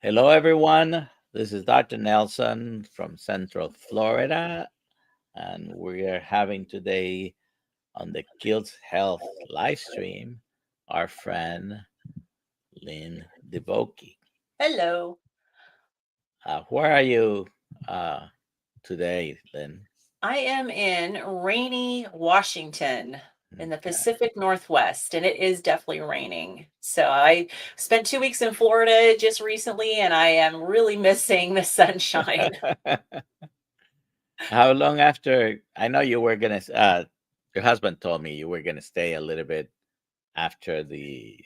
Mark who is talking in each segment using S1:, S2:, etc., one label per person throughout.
S1: Hello, everyone. This is Dr. Nelson from Central Florida, and we are having today on the Kiltz Health live stream our friend Lynn Divoky.
S2: Hello.
S1: Where are you uh, today, Lynn?
S2: I am in rainy Washington in the
S1: Okay.
S2: Pacific Northwest, and it is definitely raining. So I spent 2 weeks in Florida just recently, and I am really missing the sunshine.
S1: How long after? I know you were gonna. Your husband told me you were gonna stay a little bit after the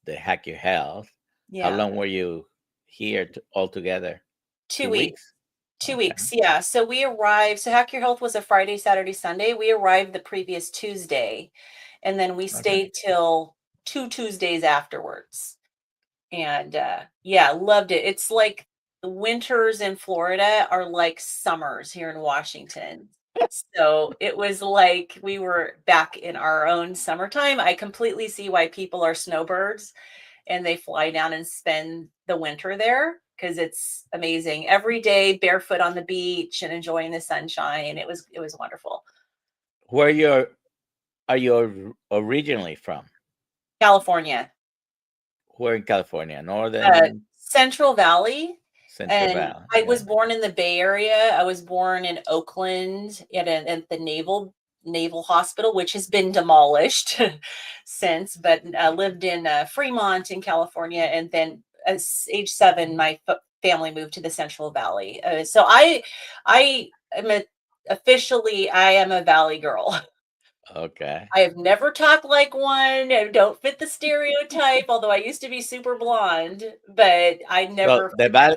S1: Hack Your Health. How
S2: Yeah,
S1: long were you here altogether?
S2: two
S1: Two
S2: weeks.
S1: weeks?
S2: Two
S1: Okay.
S2: weeks, yeah. So we arrived. So Hack Your Health was a Friday, Saturday, Sunday. We arrived the previous Tuesday, and then we
S1: Okay.
S2: stayed till 2 Tuesdays afterwards. And yeah, loved it. It's like the winters in Florida are like summers here in Washington. So it was like we were back in our own summertime. I completely see why people are snowbirds and they fly down and spend the winter there because it's amazing. Every day barefoot on the beach and enjoying the sunshine. It was wonderful.
S1: Where are you originally from?
S2: California.
S1: Where in California? Northern,
S2: Central Valley.
S1: Central
S2: And
S1: Valley.
S2: I
S1: Yeah.
S2: was born in the Bay Area. I was born in Oakland at the Naval Hospital, which has been demolished since, but lived in Fremont in California. And then at age 7, my family moved to the Central Valley. So I am officially, I am a Valley girl.
S1: Okay.
S2: I have never talked like one. I don't fit the stereotype, although I used to be super blonde, but I
S1: So
S2: never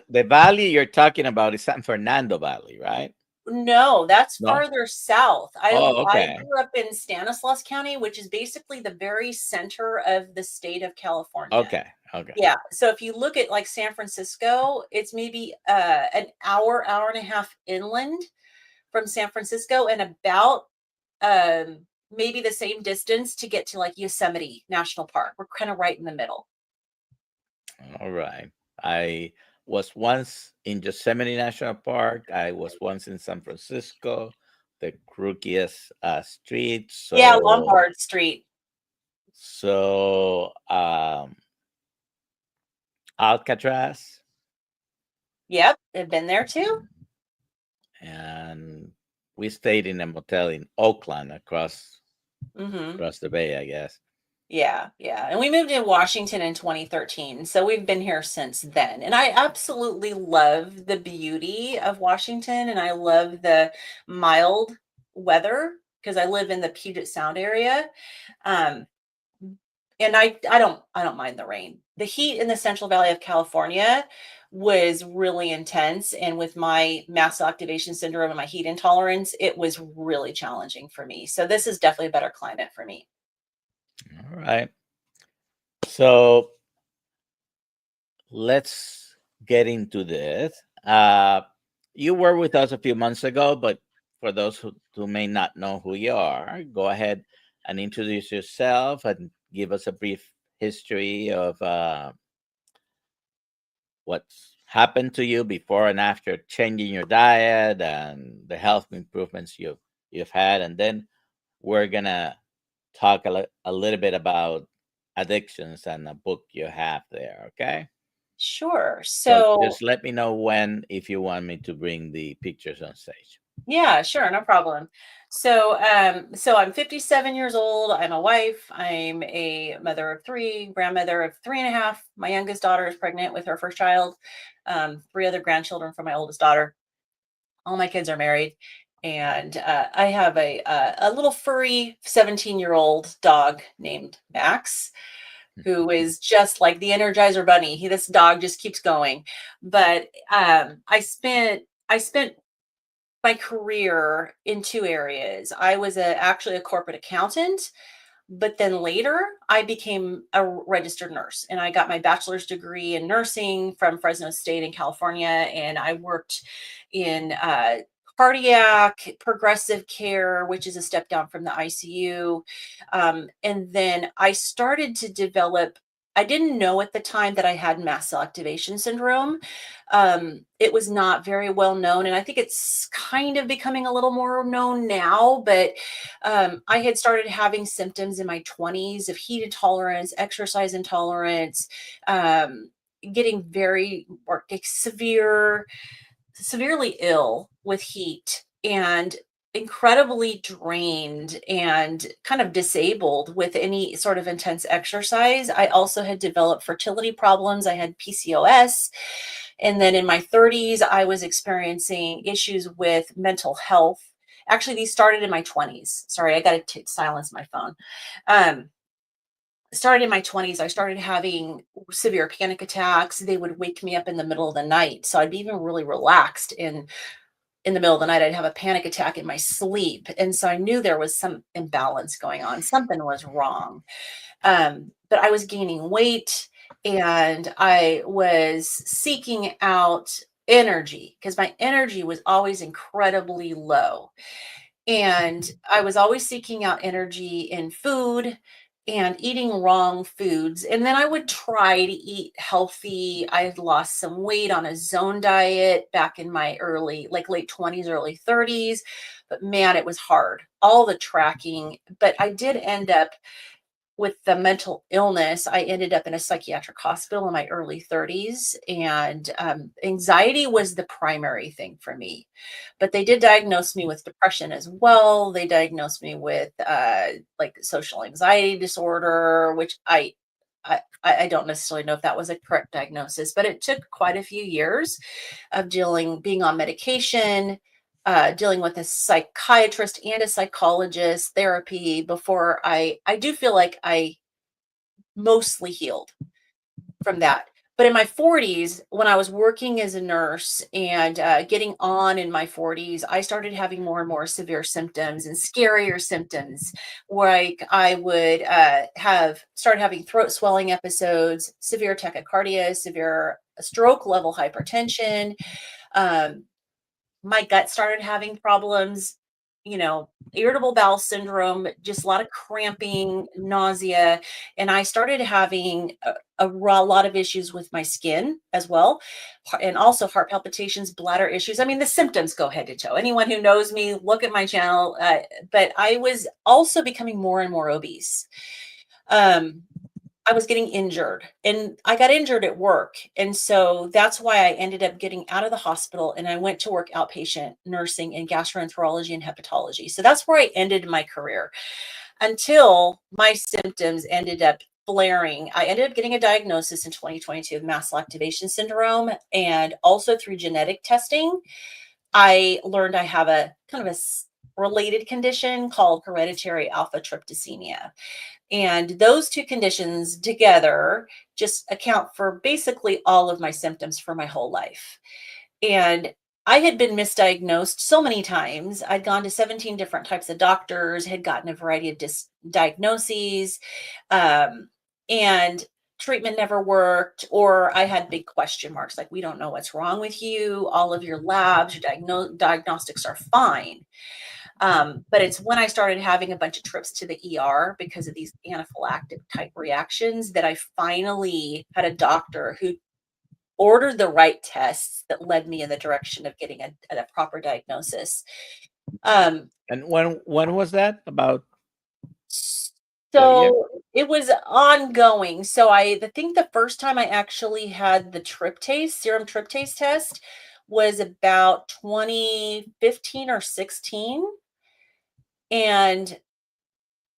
S1: the valley you're talking about is San Fernando Valley, right?
S2: No, that's
S1: No.
S2: farther south.
S1: Oh,
S2: I
S1: okay.
S2: grew up in Stanislaus County, which is basically the very center of the state of California.
S1: Okay. Okay.
S2: Yeah, so if you look at like San Francisco, it's maybe an hour and a half inland from San Francisco, and about um, maybe the same distance to get to like Yosemite National Park. We're kind of right in the middle.
S1: All right. I was once in Yosemite National Park. I was once in San Francisco, the crookiest street.
S2: Yeah,
S1: So
S2: Lombard Street.
S1: So, Alcatraz,
S2: Yep, I've been there too.
S1: and we stayed in a motel in Oakland
S2: Hmm.
S1: across the bay, I guess.
S2: Yeah, yeah. And we moved in Washington in 2013. So we've been here since then. And I absolutely love the beauty of Washington and I love the mild weather because I live in the Puget Sound area. Um, and I don't mind the rain. The heat in the Central Valley of California was really intense, and with my mast cell activation syndrome and my heat intolerance, it was really challenging for me. So this is definitely a better climate for me.
S1: All right. So let's get into this. You were with us a few months ago, but for those who may not know who you are, go ahead and introduce yourself and give us a brief history of what's happened to you before and after changing your diet and the health improvements you've had, and then we're gonna talk a little bit about addictions and a book you have there. Okay,
S2: Sure.
S1: so
S2: So
S1: just let me know when if you want me to bring the pictures on stage.
S2: yeah, sure, no problem. So I'm 57 years old. I'm a wife. I'm a mother of three, grandmother of three and a half. My youngest daughter is pregnant with her first child. Three other grandchildren from my oldest daughter. All my kids are married, and I have a little furry 17-year-old dog named Max, who is just like the Energizer Bunny. This dog just keeps going. But I spent my career in two areas. I was actually a corporate accountant, but then later I became a registered nurse and I got my bachelor's degree in nursing from Fresno State in California. And I worked in cardiac progressive care, which is a step down from the ICU. And then I started to develop I didn't know at the time that I had mast cell activation syndrome. It was not very well known, and I think it's kind of becoming a little more known now. But I had started having symptoms in my 20s of heat intolerance, exercise intolerance, um, getting very or severely ill with heat and incredibly drained and kind of disabled with any sort of intense exercise. I also had developed fertility problems. I had PCOS. And then in my 30s, I was experiencing issues with mental health. Actually, these started in my 20s. Sorry, I got to silence my phone. Um, Started in my 20s. I started having severe panic attacks. They would wake me up in the middle of the night. So I'd be even really relaxed in the middle of the night. I'd have a panic attack in my sleep. And so I knew there was some imbalance going on. Something was wrong. But I was gaining weight and I was seeking out energy because my energy was always incredibly low. And I was always seeking out energy in food and eating wrong foods. And then I would try to eat healthy. I had lost some weight on a zone diet back in my like late 20s, early 30s. But man, it was hard. All the tracking. But I did end up with the mental illness. I ended up in a psychiatric hospital in my early 30s, and anxiety was the primary thing for me. But they did diagnose me with depression as well. They diagnosed me with like social anxiety disorder, which I don't necessarily know if that was a correct diagnosis, but it took quite a few years of being on medication, dealing with a psychiatrist and a psychologist, therapy before I do feel like I mostly healed from that. But in my 40s, when I was working as a nurse and getting on in my 40s, I started having more and more severe symptoms and scarier symptoms. Like I would have started having throat swelling episodes, severe tachycardia, severe stroke level hypertension. Um, my gut started having problems, irritable bowel syndrome, just a lot of cramping, nausea. And I started having a lot of issues with my skin as well. And also heart palpitations, bladder issues. I mean, the symptoms go head to toe. Anyone who knows me, look at my channel. But I was also becoming more and more obese. Um, I was getting injured and I got injured at work. And so that's why I ended up getting out of the hospital and I went to work outpatient nursing in gastroenterology and hepatology. So that's where I ended my career until my symptoms ended up flaring. I ended up getting a diagnosis in 2022 of mast cell activation syndrome. And also through genetic testing, I learned I have a kind of related condition called hereditary alpha tryptopenia. And those two conditions together just account for basically all of my symptoms for my whole life. And I had been misdiagnosed so many times. I'd gone to 17 different types of doctors, had gotten a variety of diagnoses, and treatment never worked, or I had big question marks like, we don't know what's wrong with you. All of your labs, your diagnostics are fine. But it's when I started having a bunch of trips to the ER because of these anaphylactic type reactions that I finally had a doctor who ordered the right tests that led me in the direction of getting a proper diagnosis.
S1: And when was that? About what year?
S2: So it was ongoing. So I think the first time I actually had the serum tryptase test was about 2015 or 16. And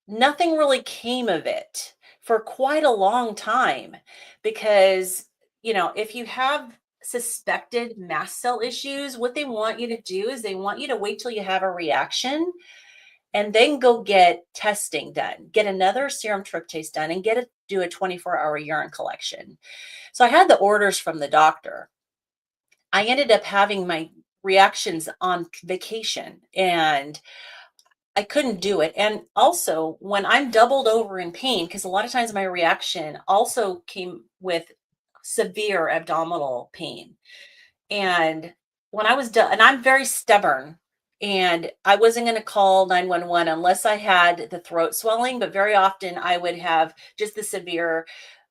S2: nothing really came of it for quite a long time because, if you have suspected mast cell issues, what they want you to do is they want you to wait till you have a reaction and then go get testing done, get another serum tryptase done and do a 24-hour urine collection. So I had the orders from the doctor. I ended up having my reactions on vacation and I couldn't do it. And also, when I'm doubled over in pain, because a lot of times my reaction also came with severe abdominal pain. And when I was done, and I'm very stubborn, and I wasn't going to call 911 unless I had the throat swelling, but very often I would have just the severe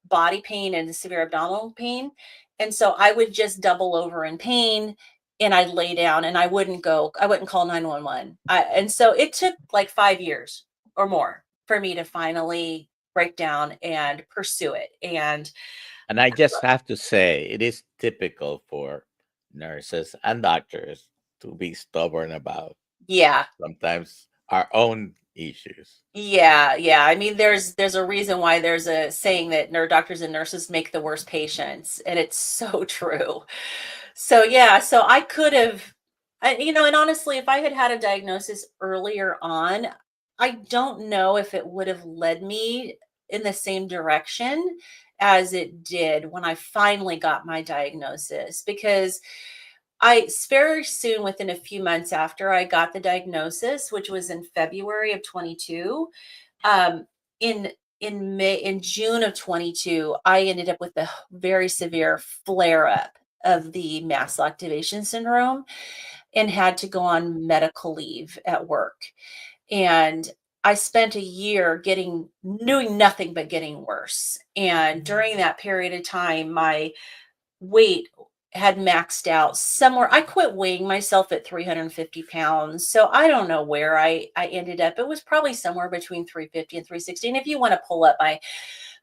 S2: body pain and severe abdominal pain. And so I would just double over in pain and I'd lay down and I wouldn't call 911. And so it took like 5 years or more for me to finally break down and pursue it.
S1: And I just have to say, it is typical for nurses and doctors to be stubborn about
S2: Yeah.
S1: sometimes our own issues.
S2: Yeah, yeah. I mean, there's a reason why there's a saying that doctors and nurses make the worst patients, and it's so true. So yeah, so I could have, and honestly, if I had had a diagnosis earlier on, I don't know if it would have led me in the same direction as it did when I finally got my diagnosis, because very soon, within a few months after I got the diagnosis, which was in February of 22, um, in in June of 22, I ended up with a very severe flare up of the mast cell activation syndrome and had to go on medical leave at work. And I spent a year doing nothing but getting worse. And during that period of time, my weight had maxed out somewhere. I quit weighing myself at 350 pounds. So I don't know where I ended up. It was probably somewhere between 350 and 360. And if you want to pull up my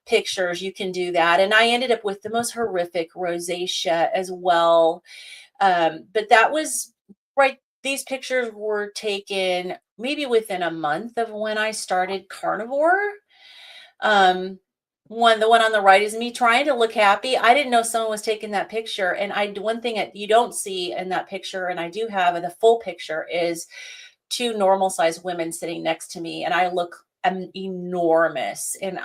S2: pictures, you can do that. And I ended up with the most horrific rosacea as well. But that was right. These pictures were taken maybe within a month of when I started carnivore. The one on the right is me trying to look happy. I didn't know someone was taking that picture. And one thing that you don't see in that picture, and I do have the full picture, is two normal sized women sitting next to me. And I look enormous. And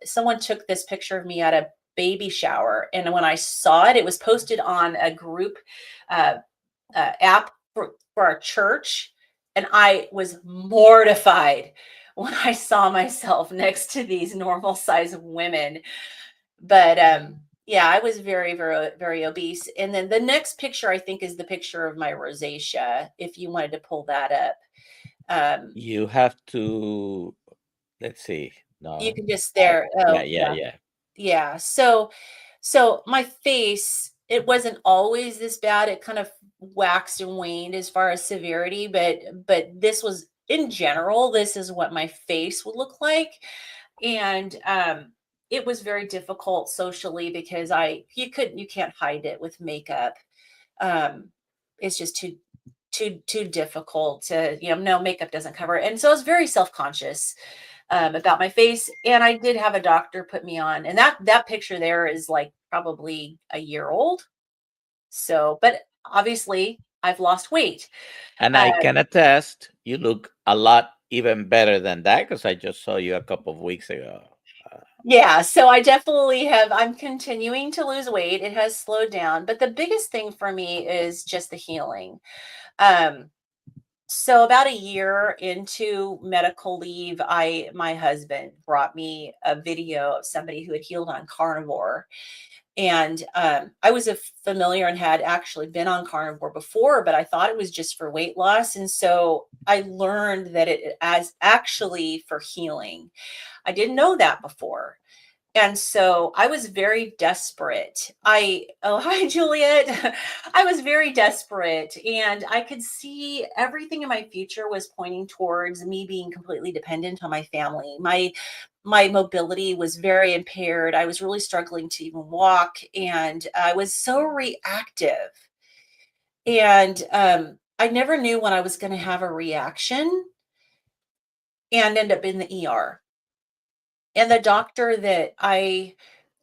S2: someone took this picture of me at a baby shower. And when I saw it, it was posted on a group uh, app for our church. And I was mortified when I saw myself next to these normal size women. But yeah, I was very, very, very obese. And then the next picture, I think, is the picture of my rosacea, if you wanted to pull that up.
S1: You have to, let's see.
S2: You
S1: No.
S2: can just
S1: I,
S2: there.
S1: yeah,
S2: Oh,
S1: yeah,
S2: yeah.
S1: yeah.
S2: Yeah. So my face, it wasn't always this bad. It kind of waxed and waned as far as severity, but this was, in general, this is what my face would look like. And it was very difficult socially because you can't hide it with makeup. Um it's just too difficult to, no, makeup doesn't cover it. And so I was very self-conscious about my face. And I did have a doctor put me on, and that picture there is like probably a year old. So, but obviously I've lost weight.
S1: And I
S2: Uh,
S1: can attest, you look a lot even better than that because I just saw you a couple of weeks ago. Uh,
S2: yeah, so I definitely I'm continuing to lose weight. It has slowed down, but the biggest thing for me is just the healing. Um, so about a year into medical leave, my husband brought me a video of somebody who had healed on carnivore. And I was familiar and had actually been on carnivore before, but I thought it was just for weight loss. And so I learned that it as actually for healing. I didn't know that before. And so I was very desperate. Oh, hi, Juliet. I was very desperate, and I could see everything in my future was pointing towards me being completely dependent on my family. My mobility was very impaired. I was really struggling to even walk, and I was so reactive. And I never knew when I was going to have a reaction and end up in the ER. And the doctor that I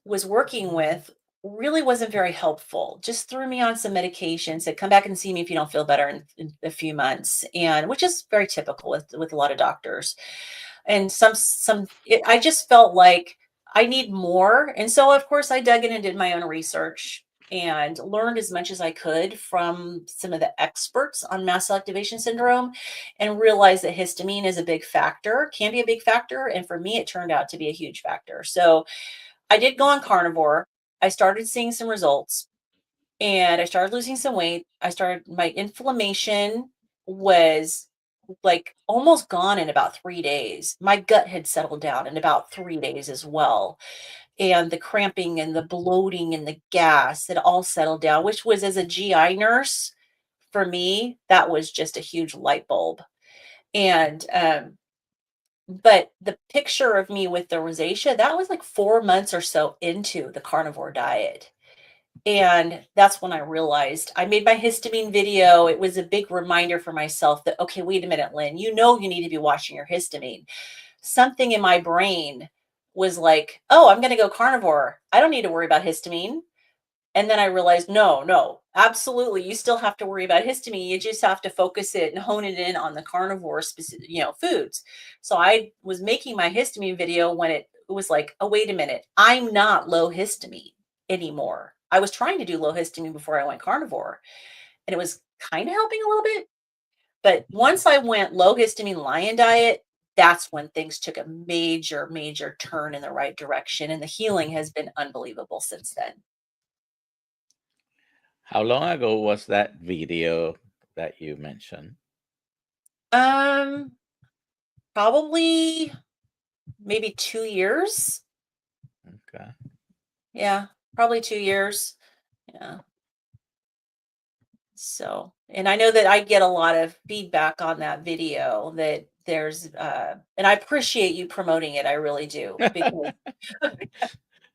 S2: was working with really wasn't very helpful. Just threw me on some medication, said, come back and see me if you don't feel better in a few months. And which is very typical with a lot of doctors. And I just felt like I need more. And so of course I dug in and did my own research and learned as much as I could from some of the experts on mast cell activation syndrome, and realized that histamine is a big factor, can be a big factor. And for me, it turned out to be a huge factor. So I did go on carnivore. I started seeing some results and I started losing some weight. My inflammation was like almost gone in about 3 days. My gut had settled down in about 3 days as well. and the cramping and the bloating and the gas, it all settled down, which was, as a GI nurse, for me, that was just a huge light bulb. And but the picture of me with the rosacea, that was like 4 months or so into the carnivore diet. And that's when I realized, I made my histamine video. It was a big reminder for myself that, okay, wait a minute, Lynn, you know you need to be watching your histamine. Something in my brain was like, oh, I'm going to go carnivore. I don't need to worry about histamine. And then I realized, no, absolutely. You still have to worry about histamine. You just have to focus it and hone it in on the carnivore specific, foods. So I was making my histamine video when it was like, oh, wait a minute, I'm not low histamine anymore. I was trying to do low histamine before I went carnivore, and it was kind of helping a little bit. But once I went low histamine lion diet, that's when things took a major, major turn in the right direction. And the healing has been unbelievable since then.
S1: How long ago was that video that you mentioned?
S2: Um, Probably maybe 2 years.
S1: Okay.
S2: Yeah, probably 2 years. Yeah. So, and I know that I get a lot of feedback on that video, that there's and I appreciate you promoting it. I really do, because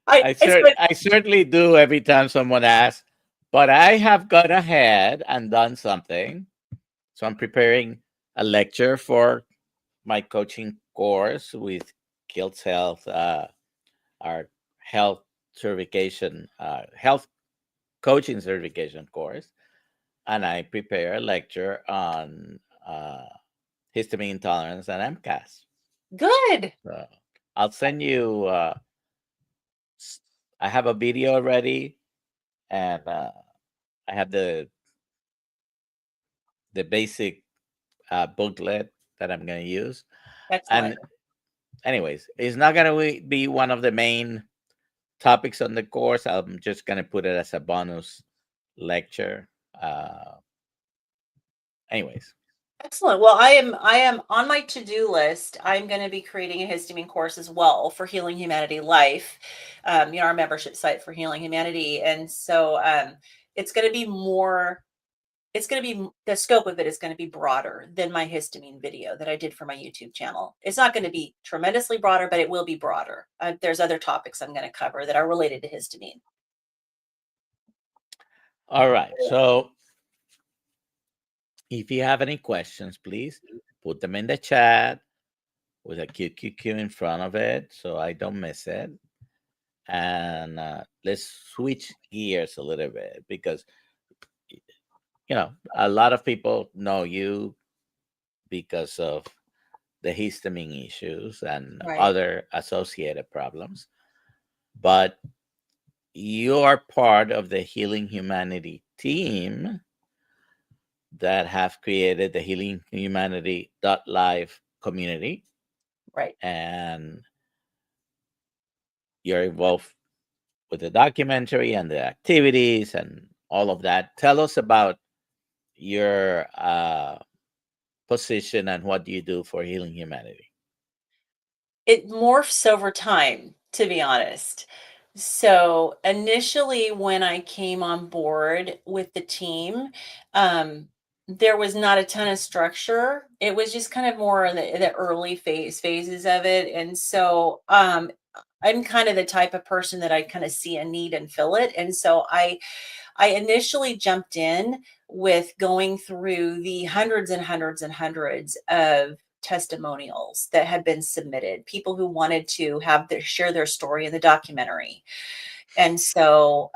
S2: it's good.
S1: I certainly do every time someone asks, but I have gone ahead and done something. So I'm preparing a lecture for my coaching course with KiltzHealth, our health certification, health coaching certification course, and I prepare a lecture on histamine intolerance and MCAS.
S2: Good.
S1: So I'll send you. I have a video already, and I have the basic booklet that I'm going to use.
S2: Excellent.
S1: And anyways, it's not going to be one of the main topics on the course. I'm just going to put it as a bonus lecture. Anyways,
S2: Excellent. Well, I am on my to-do list. I'm going to be creating a histamine course as well for Healing Humanity Life, our membership site for Healing Humanity. And so it's going to be more, it's going to be, the scope of it is going to be broader than my histamine video that I did for my YouTube channel. It's not going to be tremendously broader, but it will be broader. There's other topics I'm going to cover that are related to histamine.
S1: all right. So if you have any questions, please put them in the chat with a QQQ in front of it so I don't miss it. And let's switch gears a little bit, because a lot of people know you because of the histamine issues and
S2: Right.
S1: other associated problems, but you are part of the Healing Humanity team that have created the Healing Humanity Live community,
S2: Right.
S1: and you're involved with the documentary and the activities and all of that. Tell us about your position and what do you do for Healing Humanity.
S2: It morphs over time, to be honest. So initially, when I came on board with the team, there was not a ton of structure. It was just kind of more in the early phases of it. And so I'm kind of the type of person that I kind of see a need and fill it. And so I initially jumped in with going through the hundreds and hundreds and hundreds of testimonials that had been submitted, people who wanted to share their story in the documentary. And so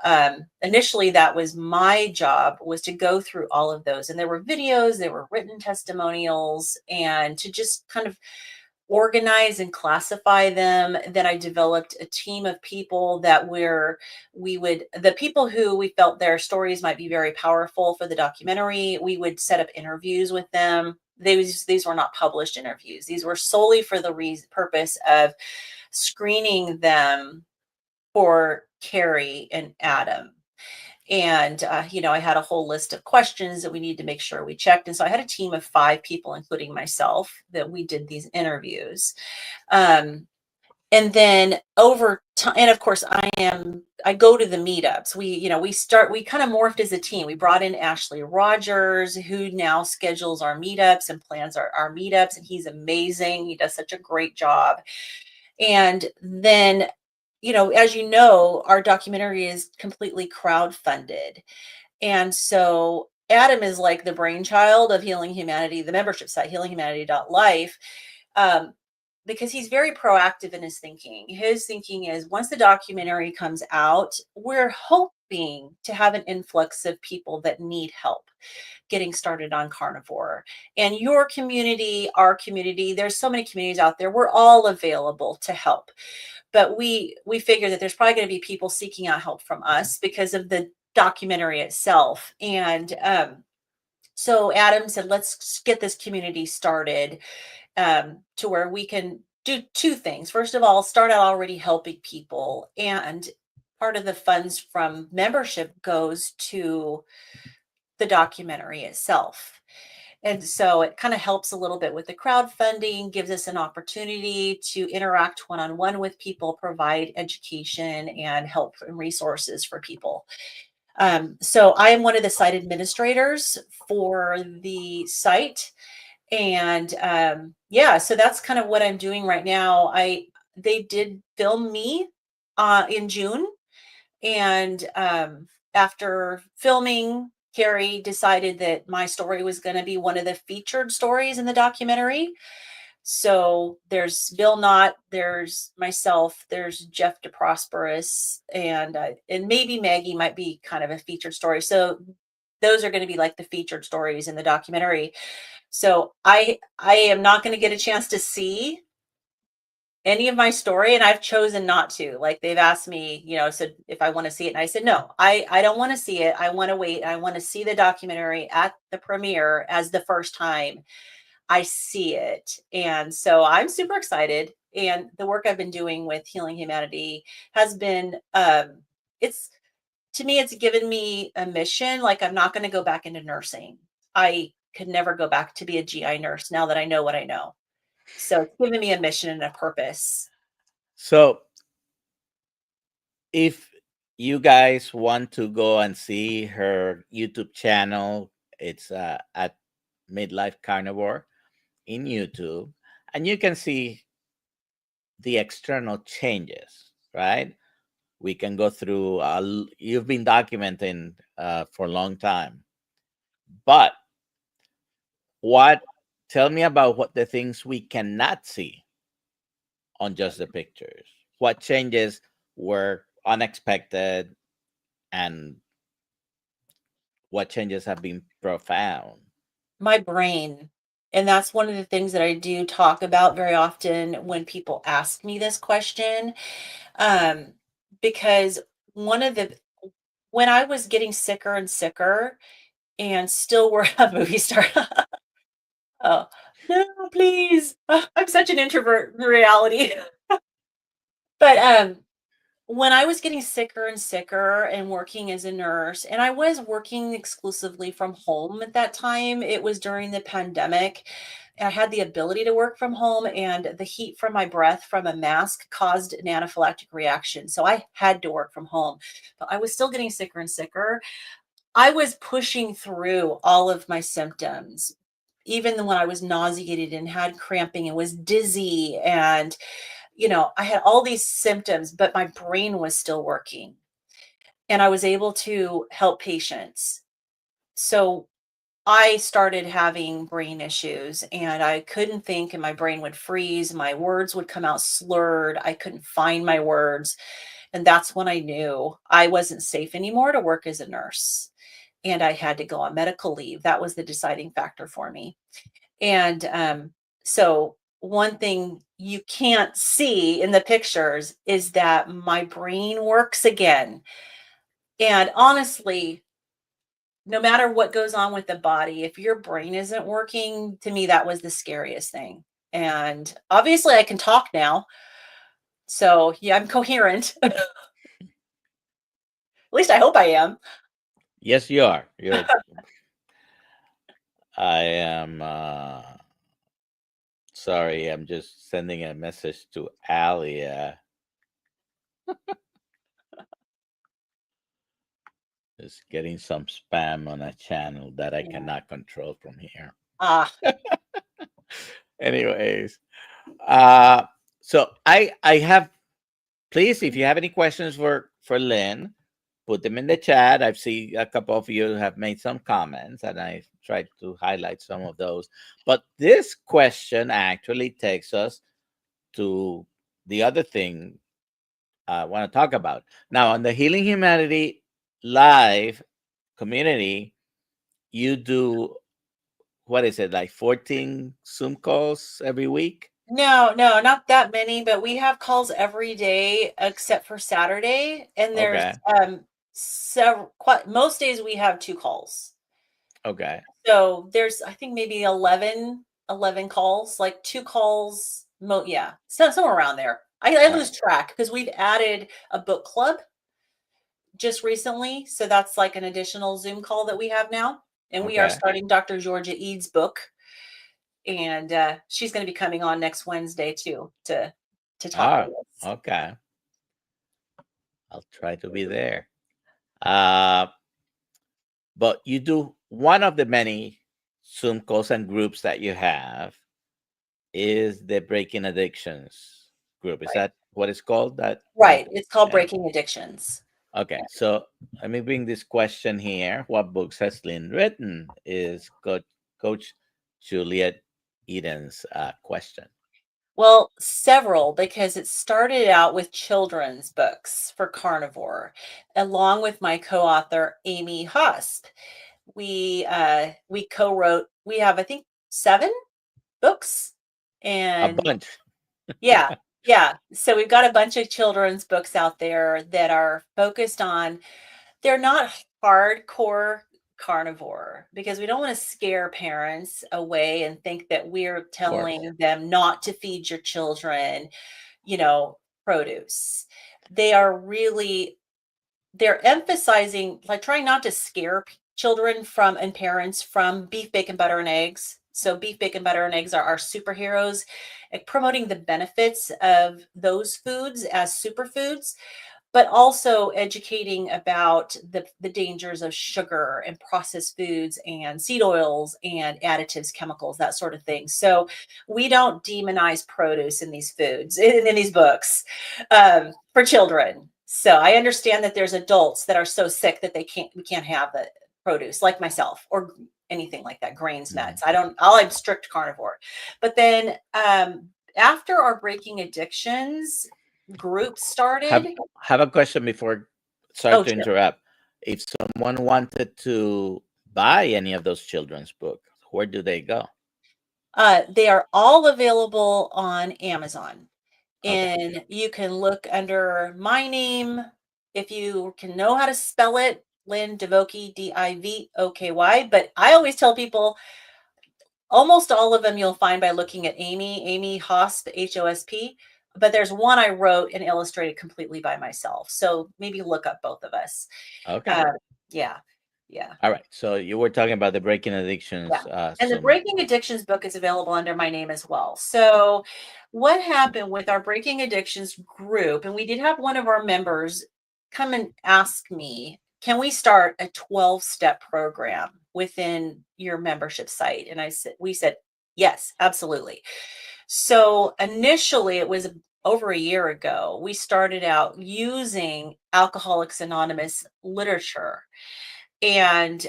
S2: initially that was my job, was to go through all of those. And there were videos, there were written testimonials, and to just kind of organize and classify them. Then I developed a team of people that the people who we felt their stories might be very powerful for the documentary, we would set up interviews with them. These were not published interviews. These were solely for the purpose of screening them for Carrie and Adam. And, I had a whole list of questions that we need to make sure we checked. And so I had a team of 5 people, including myself, that we did these interviews. Um, And then over time, and of course I go to the meetups. We kind of morphed as a team. We brought in Ashley Rogers, who now schedules our meetups and plans our meetups, and he's amazing. He does such a great job. And then, as you know, our documentary is completely crowdfunded. And so Adam is like the brainchild of Healing Humanity, the membership site, healinghumanity.life, um, because he's very proactive in his thinking. His thinking is, once the documentary comes out, we're hoping to have an influx of people that need help getting started on carnivore. And your community, our community, there's so many communities out there. We're all available to help. But we figure that there's probably going to be people seeking out help from us because of the documentary itself. And so Adam said, let's get this community started, to where we can do two things. First of all, start out already helping people. And part of the funds from membership goes to the documentary itself. And so it kind of helps a little bit with the crowdfunding, gives us an opportunity to interact one-on-one with people, provide education and help and resources for people. So I am one of the site administrators for the site. And yeah, so that's kind of what I'm doing right now. They did film me in June. And after filming, Carrie decided that my story was going to be one of the featured stories in the documentary. So there's Bill Knott, there's myself, there's Jeff DeProsperous, and maybe Maggie might be kind of a featured story. So those are going to be like the featured stories in the documentary. So I am not going to get a chance to see any of my story, and I've chosen not to. Like, they've asked me, so if I want to see it, and I said no, I don't want to see it. I want to wait. I want to see the documentary at the premiere as the first time I see it. And so I'm super excited. And the work I've been doing with Healing Humanity has been, it's to me, it's given me a mission. Like, I'm not going to go back into nursing. I could never go back to be a GI nurse now that I know what I know. So it's given me a mission and a purpose.
S1: So if you guys want to go and see her YouTube channel, it's at Midlife Carnivore in YouTube, and you can see the external changes, right? We can go through, you've been documenting for a long time, but what, tell me about what the things we cannot see on just the pictures. What changes were unexpected and what changes have been profound?
S2: My brain. And that's one of the things that I do talk about very often when people ask me this question. Um, because one of the when I was getting sicker and sicker and still were a movie star. Oh, no, please. I'm such an introvert in reality. But when I was getting sicker and sicker and working as a nurse, and I was working exclusively from home at that time, it was during the pandemic. I had the ability to work from home, and the heat from my breath from a mask caused an anaphylactic reaction. So I had to work from home, but I was still getting sicker and sicker. I was pushing through all of my symptoms, even when I was nauseated and had cramping and was dizzy. And I had all these symptoms, but my brain was still working and I was able to help patients. So I started having brain issues and I couldn't think, and my brain would freeze. My words would come out slurred. I couldn't find my words. And that's when I knew I wasn't safe anymore to work as a nurse. And I had to go on medical leave. That was the deciding factor for me. And so one thing you can't see in the pictures is that my brain works again. And honestly, no matter what goes on with the body, if your brain isn't working, to me, that was the scariest thing. And obviously, I can talk now. So, yeah, I'm coherent. At least I hope I am.
S1: Yes, you are. I am Sorry, I'm just sending a message to Alia. Just getting some spam on a channel that I
S2: Yeah.
S1: cannot control from here.
S2: Ah,
S1: Anyways, uh, so I have, please, if you have any questions for Lynn, put them in the chat. I've seen a couple of you have made some comments, and I tried to highlight some of those. But this question actually takes us to the other thing I want to talk about. Now, on the Healing Humanity Live community, you do, what is it, like 14 Zoom calls every week?
S2: no, not that many, but we have calls every day except for Saturday. And there's
S1: Okay.
S2: several, most days we have 2 calls.
S1: Okay.
S2: So there's, I think maybe 11 calls, like 2 calls. Yeah, so somewhere around there. I
S1: All
S2: lose
S1: right.
S2: track because we've added a book club just recently. So that's like an additional Zoom call that we have now. And we are
S1: Okay.
S2: starting Dr. Georgia Eads' book. And she's going to be coming on next Wednesday too to talk with
S1: Ah,
S2: us.
S1: okay. I'll try to be there. Uh, but you do one of the many Zoom calls and groups that you have is the Breaking Addictions group. Is
S2: Right.
S1: that what it's called? That
S2: Right. It's called
S1: yeah.
S2: Breaking Addictions.
S1: Okay. So let me bring this question here. What books has Lynn written? Is Coach Juliet Eden's question.
S2: Well, several, because it started out with children's books for carnivore, along with my co-author Amy Hosp. We co-wrote. We have, I think, 7 books,
S1: A
S2: and
S1: bunch.
S2: yeah, yeah. So we've got a bunch of children's books out there that are focused on. They're not hardcore carnivore because we don't want to scare parents away and think that we're
S1: Of course.
S2: telling them not to feed your children, you know, produce. They are really, they're emphasizing, like, trying not to scare children from and parents from beef, bacon, butter, and eggs. So beef, bacon, butter, and eggs are our superheroes, and promoting the benefits of those foods as superfoods, but also educating about the dangers of sugar and processed foods and seed oils and additives, chemicals, that sort of thing. So we don't demonize produce in these foods, in these books, for children. So I understand that there's adults that are so sick that we can't have the produce, like myself, or anything like that, grains,
S1: Mhm.
S2: nuts. I'm strict carnivore. But then after our Breaking Addictions group
S1: Have
S2: started.
S1: have a question before. Sorry
S2: Oh,
S1: to
S2: sure.
S1: interrupt. If someone wanted to buy any of those children's books, where do they go?
S2: They are all available on Amazon,
S1: Okay.
S2: and you can look under my name if you can know how to spell it, Lynn Divoky, Divoky. But I always tell people almost all of them you'll find by looking at Amy Hosp, Hosp. But there's one I wrote and illustrated completely by myself. So maybe look up both of us.
S1: Okay.
S2: Uh, yeah, yeah.
S1: All right. So you were talking about the Breaking Addictions
S2: Yeah. And the
S1: Zoom.
S2: Breaking Addictions book is available under my name as well. So, what happened with our Breaking Addictions group, and we did have one of our members come and ask me, can we start a 12-step program within your membership site? And we said, yes, absolutely. So, initially, it was over a year ago, we started out using Alcoholics Anonymous literature, and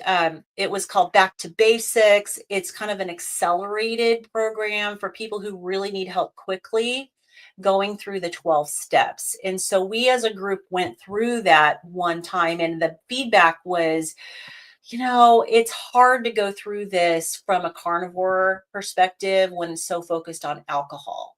S2: it was called Back to Basics. It's kind of an accelerated program for people who really need help quickly going through the 12 steps. And so we as a group went through that one time, and the feedback was, it's hard to go through this from a carnivore perspective when it's so focused on alcohol.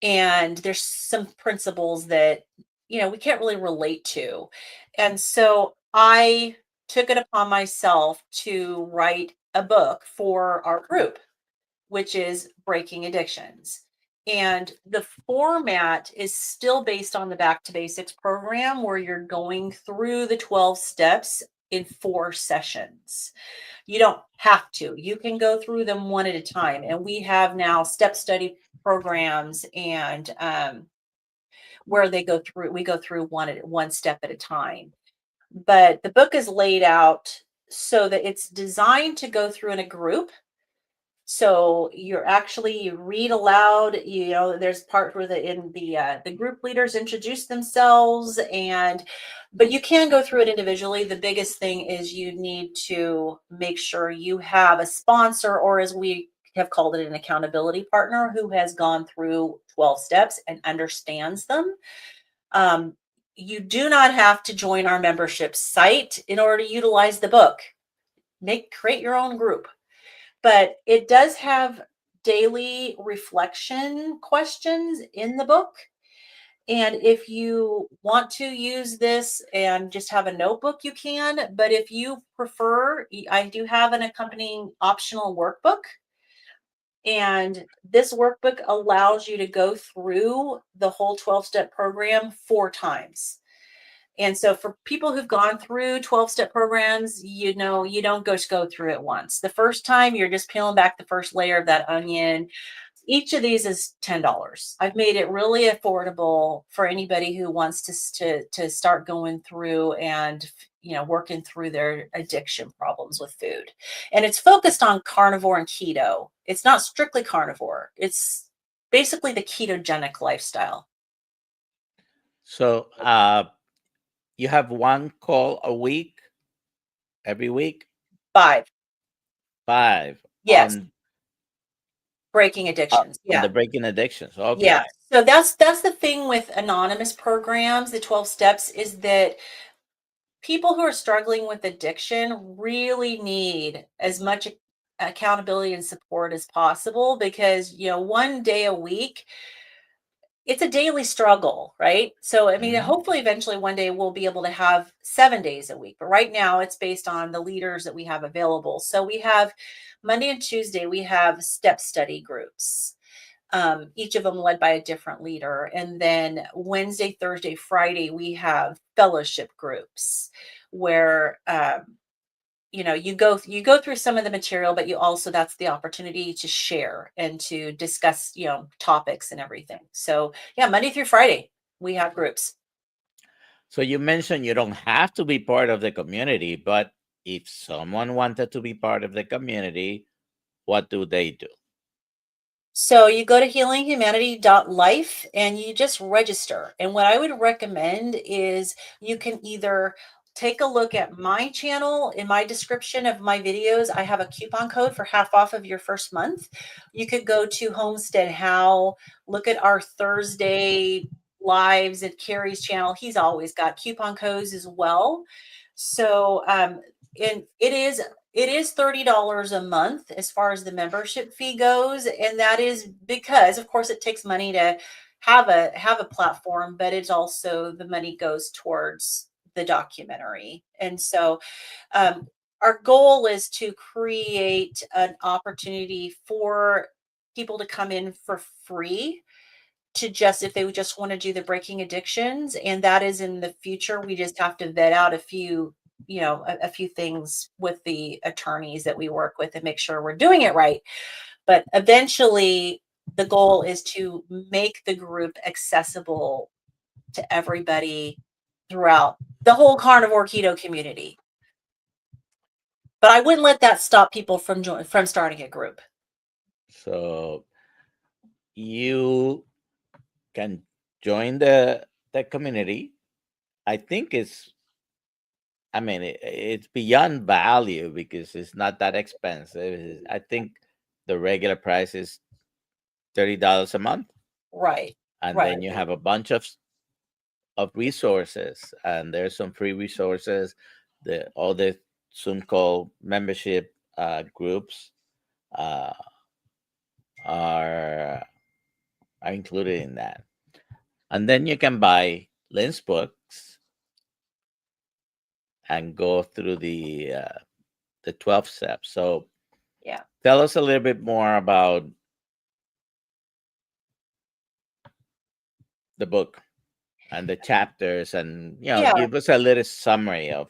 S2: And there's some principles that we can't really relate to. And so I took it upon myself to write a book for our group, which is Breaking Addictions. And the format is still based on the Back to Basics program, where you're going through the 12 steps in 4 sessions. You don't have to. You can go through them one at a time. And we have now step study programs and where we go through one step at a time. But the book is laid out so that it's designed to go through in a group. So you read aloud, there's part where the group leaders introduce themselves, but you can go through it individually. The biggest thing is you need to make sure you have a sponsor, or as we have called it, an accountability partner who has gone through 12 steps and understands them. You do not have to join our membership site in order to utilize the book. Create your own group. But it does have daily reflection questions in the book. And if you want to use this and just have a notebook, you can. But if you prefer, I do have an accompanying optional workbook. And this workbook allows you to go through the whole 12-step program 4 times. And so for people who've gone through 12-step programs, you don't go through it once. The first time, you're just peeling back the first layer of that onion. Each of these is $10. I've made it really affordable for anybody who wants to start going through and working through their addiction problems with food. And it's focused on carnivore and keto. It's not strictly carnivore. It's basically the ketogenic lifestyle.
S1: So you have one call a week, every week?
S2: 5.
S1: 5.
S2: Yes. Breaking addictions.
S1: On the breaking addictions. Okay.
S2: Yeah. So that's the thing with anonymous programs, the 12 steps, is that people who are struggling with addiction really need as much accountability and support as possible, because one day a week, it's a daily struggle, right? So, I mean, hopefully eventually one day we'll be able to have 7 days a week, but right now it's based on the leaders that we have available. So we have Monday and Tuesday, we have step study groups, each of them led by a different leader. And then Wednesday, Thursday, Friday, we have fellowship groups where, you go through some of the material, but that's the opportunity to share and to discuss, topics and everything. So yeah, Monday through Friday, we have groups.
S1: So you mentioned you don't have to be part of the community, but if someone wanted to be part of the community, what do they do?
S2: So you go to healinghumanity.life and you just register. And what I would recommend is you can either take a look at my channel. In my description of my videos, I have a coupon code for half off of your first month. You could go to Homestead How, look at our Thursday lives at Carrie's channel. He's always got coupon codes as well. So, and it is $30 a month as far as the membership fee goes. And that is because, of course, it takes money to have a platform, but it's also, the money goes towards the documentary. And so our goal is to create an opportunity for people to come in for free if they just want to do the breaking addictions. And that is in the future. We just have to vet out a few things with the attorneys that we work with and make sure we're doing it right. But eventually the goal is to make the group accessible to everybody throughout the whole carnivore keto community. But I wouldn't let that stop people from starting a group.
S1: So you can join the community. I think it's beyond value because it's not that expensive. I think the regular price is $30 a month.
S2: Right.
S1: And then you have a bunch of resources, and there's some free resources. All the Zoom call membership groups are included in that. And then you can buy Lynn's books and go through the 12 steps. So
S2: yeah,
S1: tell us a little bit more about the book and the chapters, and give us a little summary of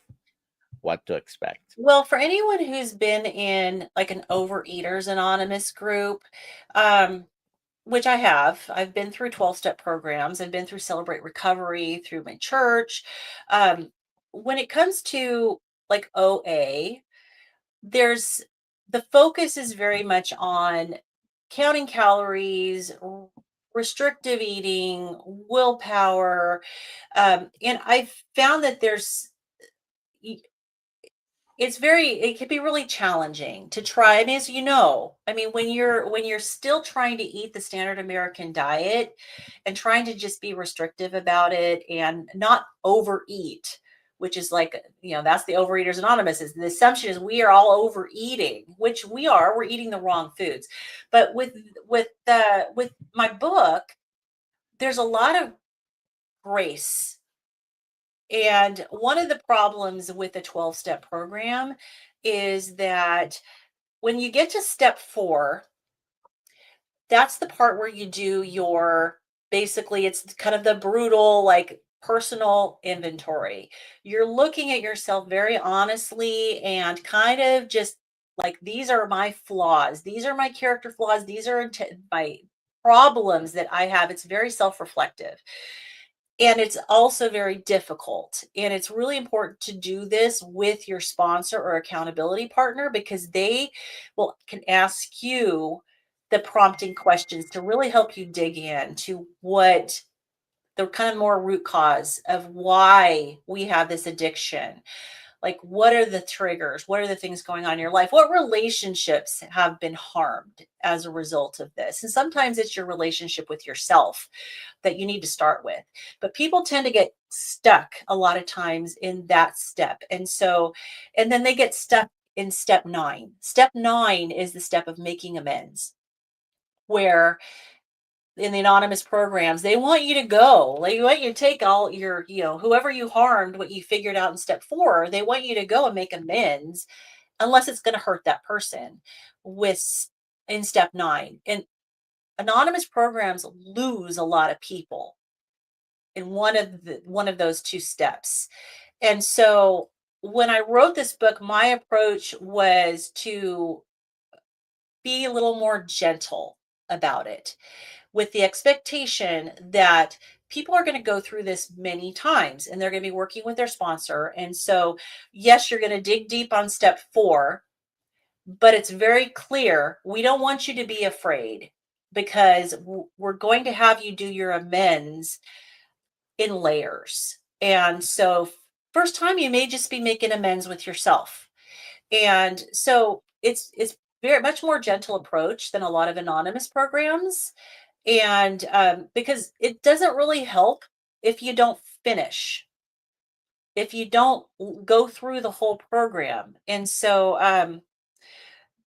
S1: what to expect?
S2: Well, for anyone who's been in like an Overeaters Anonymous group, um, which I have, I've been through 12-step programs, I've been through Celebrate Recovery through my church. Um, when it comes to like OA, there's the focus is very much on counting calories, restrictive eating, willpower. And I've found that it can be really challenging to try. I mean, as you know, I mean, when you're still trying to eat the standard American diet and trying to just be restrictive about it and not overeat, which is like, that's the Overeaters Anonymous. Is the assumption is we are all overeating, which we are. We're eating the wrong foods. But with my book, there's a lot of grace. And one of the problems with the 12-step program is that when you get to step 4, that's the part where you do your basically it's kind of the brutal like personal inventory. You're looking at yourself very honestly and kind of just like these are my flaws. These are my character flaws. These are my problems that I have. It's very self-reflective. And it's also very difficult. And it's really important to do this with your sponsor or accountability partner because they can ask you the prompting questions to really help you dig in to what the kind of more root cause of why we have this addiction. Like, what are the triggers? What are the things going on in your life? What relationships have been harmed as a result of this? And sometimes it's your relationship with yourself that you need to start with. But people tend to get stuck a lot of times in that step. And then they get stuck in step 9. Step 9 is the step of making amends, where in the anonymous programs, they want you to go. They want you to take all your, whoever you harmed, what you figured out in step 4, they want you to go and make amends unless it's going to hurt that person with in step 9. And anonymous programs lose a lot of people in one of those 2 steps. And so when I wrote this book, my approach was to be a little more gentle about it with the expectation that people are going to go through this many times and they're going to be working with their sponsor. And so, yes, you're going to dig deep on step 4, but it's very clear we don't want you to be afraid because we're going to have you do your amends in layers. And so, first time you may just be making amends with yourself. And so it's very much more gentle approach than a lot of anonymous programs. And because it doesn't really help if you don't finish, if you don't go through the whole program. And so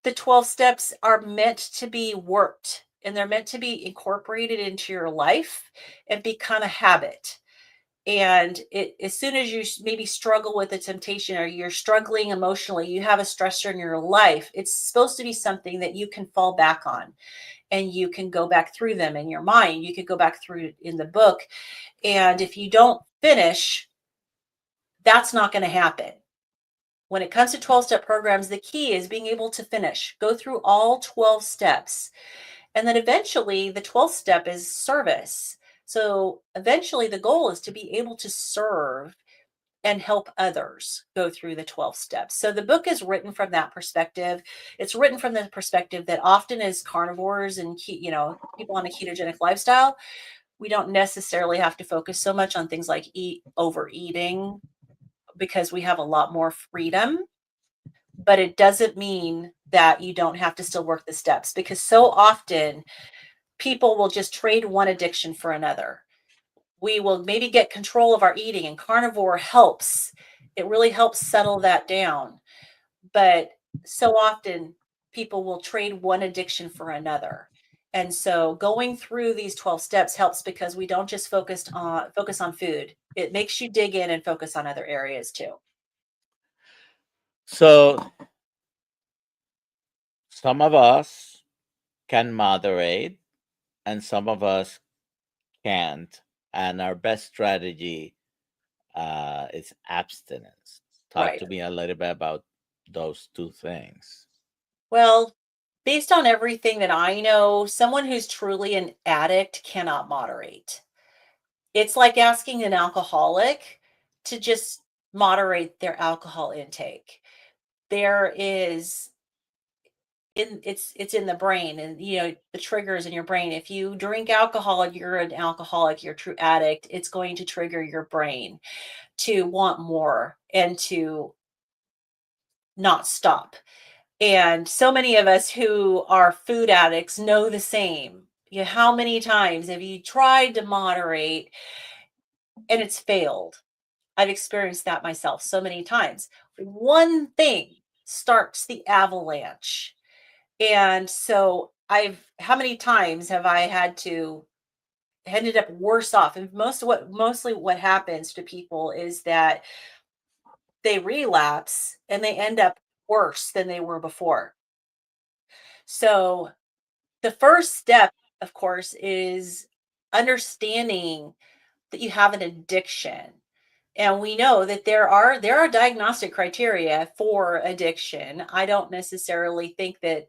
S2: the 12 steps are meant to be worked and they're meant to be incorporated into your life and become a habit. And as soon as you maybe struggle with a temptation or you're struggling emotionally, you have a stressor in your life, it's supposed to be something that you can fall back on and you can go back through them in your mind. You could go back through in the book. And if you don't finish, that's not going to happen. When it comes to 12-step programs, the key is being able to finish, go through all 12 steps. And then eventually the 12th step is service. So eventually the goal is to be able to serve and help others go through the 12 steps. So the book is written from that perspective. It's written from the perspective that often as carnivores and people on a ketogenic lifestyle, we don't necessarily have to focus so much on things like overeating because we have a lot more freedom. But it doesn't mean that you don't have to still work the steps because so often people will just trade one addiction for another. We will maybe get control of our eating, and carnivore helps. It really helps settle that down. But so often people will trade one addiction for another. And so going through these 12 steps helps because we don't just focus on food. It makes you dig in and focus on other areas too.
S1: So some of us can moderate and some of us can't. And our best strategy is abstinence. Talk
S2: Right.
S1: to me a little bit about those two things.
S2: Well, based on everything that I know, someone who's truly an addict cannot moderate. It's like asking an alcoholic to just moderate their alcohol intake. There is it's in the brain, and the triggers in your brain. If you drink alcohol, you're an alcoholic, you're a true addict. It's going to trigger your brain to want more and to not stop. And so many of us who are food addicts know the same. How many times have you tried to moderate and it's failed? I've experienced that myself so many times. One thing starts the avalanche. And so how many times have I had to ended up worse off? And mostly what happens to people is that they relapse and they end up worse than they were before. So the first step, of course, is understanding that you have an addiction. And we know that there are diagnostic criteria for addiction. I don't necessarily think that,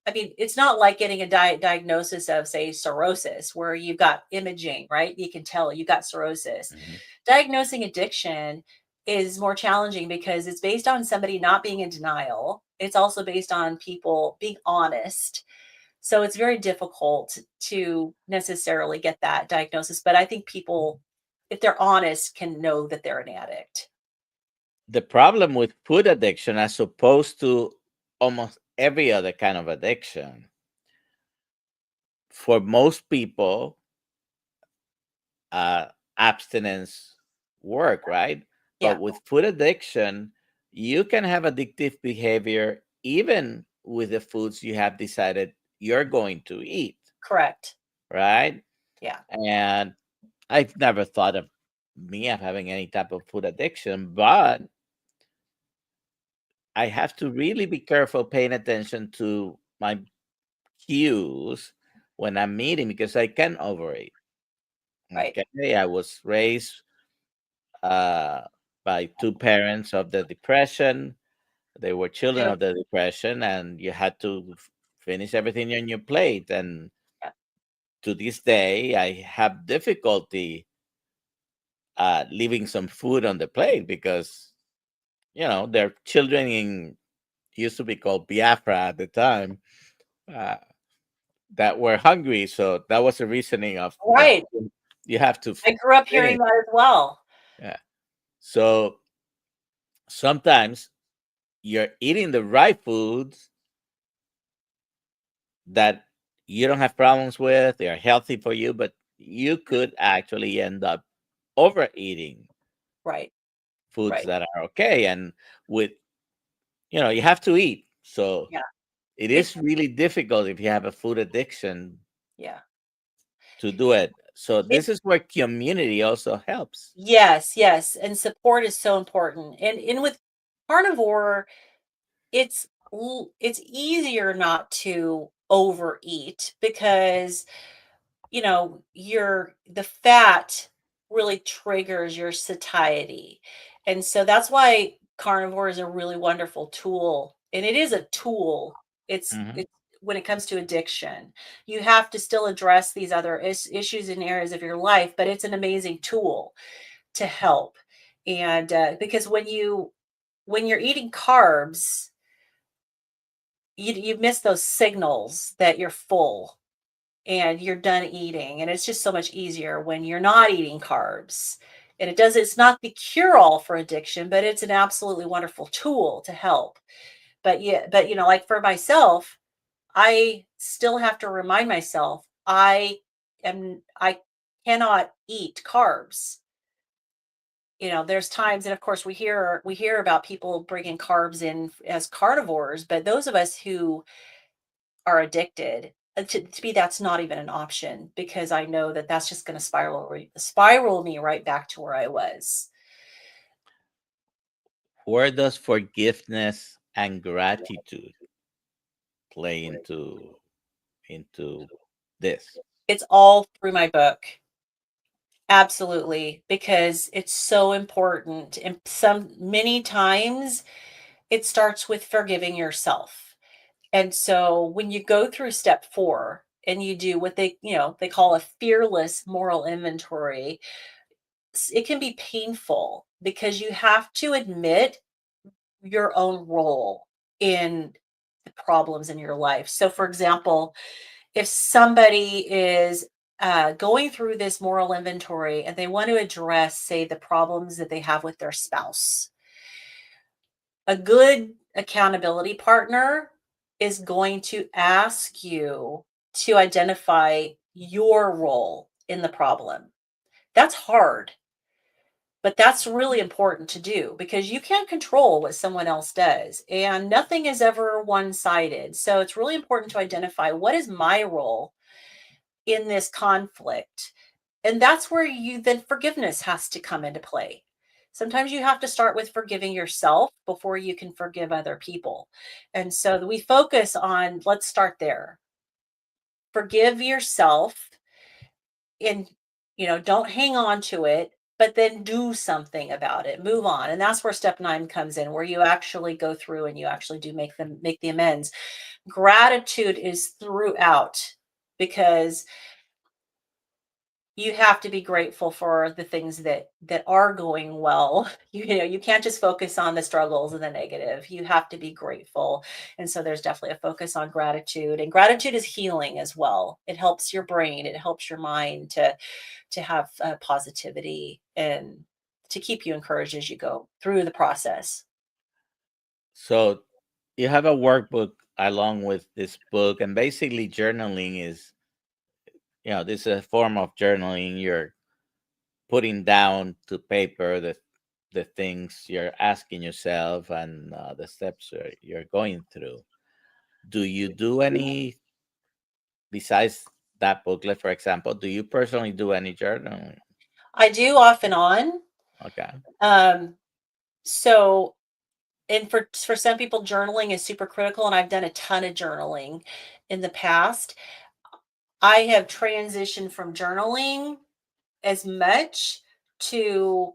S2: I mean, it's not like getting a diagnosis of, say, cirrhosis, where you've got imaging, right? You can tell you got cirrhosis.
S1: Hmm.
S2: Diagnosing addiction is more challenging because it's based on somebody not being in denial. It's also based on people being honest. So it's very difficult to necessarily get that diagnosis. But I think people, if they're honest, can know that they're an addict.
S1: The problem with food addiction, as opposed to almost every other kind of addiction, for most people, uh, abstinence work, right?
S2: Yeah,
S1: But with food addiction, you can have addictive behavior even with the foods you have decided you're going to eat,
S2: correct.
S1: right?
S2: Yeah.
S1: And I've never thought of me of having any type of food addiction, but I have to really be careful paying attention to my cues when I'm eating because I can overeat.
S2: Right.
S1: Okay, I was raised uh, by two parents of the Depression. They were children
S2: Yep.
S1: of the Depression, and you had to finish everything on your plate. And
S2: Yeah.
S1: to this day, I have difficulty leaving some food on the plate because they're children in used to be called Biafra at the time uh, that were hungry. So that was the reasoning of
S2: Right.
S1: you have to
S2: I grew up hearing
S1: finish.
S2: that as well.
S1: Yeah. So sometimes you're eating the right foods that you don't have problems with, they are healthy for you, but you could actually end up overeating
S2: Right.
S1: foods
S2: Right.
S1: that are okay. And with, you have to eat. So
S2: Yeah.
S1: it
S2: It
S1: is really difficult if you have a food addiction
S2: yeah.
S1: to do it. So
S2: It
S1: this is where community also helps.
S2: yes, yes. And support is so important. And with carnivore, it's easier not to overeat because the fat really triggers your satiety. And so that's why carnivore is a really wonderful tool. And it is a tool.
S1: Hmm.
S2: It's when it comes to addiction. You have to still address these other issues and areas of your life, but it's an amazing tool to help. And because when you're eating carbs, you miss those signals that you're full and you're done eating, and it's just so much easier when you're not eating carbs. And it's not the cure all for addiction, but it's an absolutely wonderful tool to help. But yeah, but like for myself, I still have to remind myself I cannot eat carbs. There's times, and of course we hear about people bringing carbs in as carnivores, but those of us who are addicted, to me, that's not even an option because I know that that's just going to spiral me right back to where I was.
S1: Where does forgiveness and gratitude play into this?
S2: It's all through my book. Absolutely, because it's so important. And many times it starts with forgiving yourself. And so when you go through step 4 and you do what they call a fearless moral inventory, it can be painful because you have to admit your own role in the problems in your life. So, for example, if somebody is going through this moral inventory and they want to address, say, the problems that they have with their spouse, a good accountability partner is going to ask you to identify your role in the problem. That's hard, but that's really important to do because you can't control what someone else does, and nothing is ever one sided. So it's really important to identify what is my role in this conflict. And that's where then forgiveness has to come into play. Sometimes you have to start with forgiving yourself before you can forgive other people. And so we focus on, let's start there. Forgive yourself and, don't hang on to it, but then do something about it. Move on. And that's where step 9 comes in, where you actually go through and you actually do make the amends. Gratitude is throughout because you have to be grateful for the things that are going well. You can't just focus on the struggles and the negative. You have to be grateful. And so there's definitely a focus on gratitude. And gratitude is healing as well. It helps your brain, it helps your mind to have positivity and to keep you encouraged as you go through the process.
S1: So you have a workbook along with this book, and basically journaling is, this is a form of journaling. You're putting down to paper the things you're asking yourself and the steps you're going through. Do you do any besides that booklet, for example? Do you personally do any journaling?
S2: I do off and on.
S1: Okay.
S2: Um, so and for some people, journaling is super critical, and I've done a ton of journaling in the past. I have transitioned from journaling as much to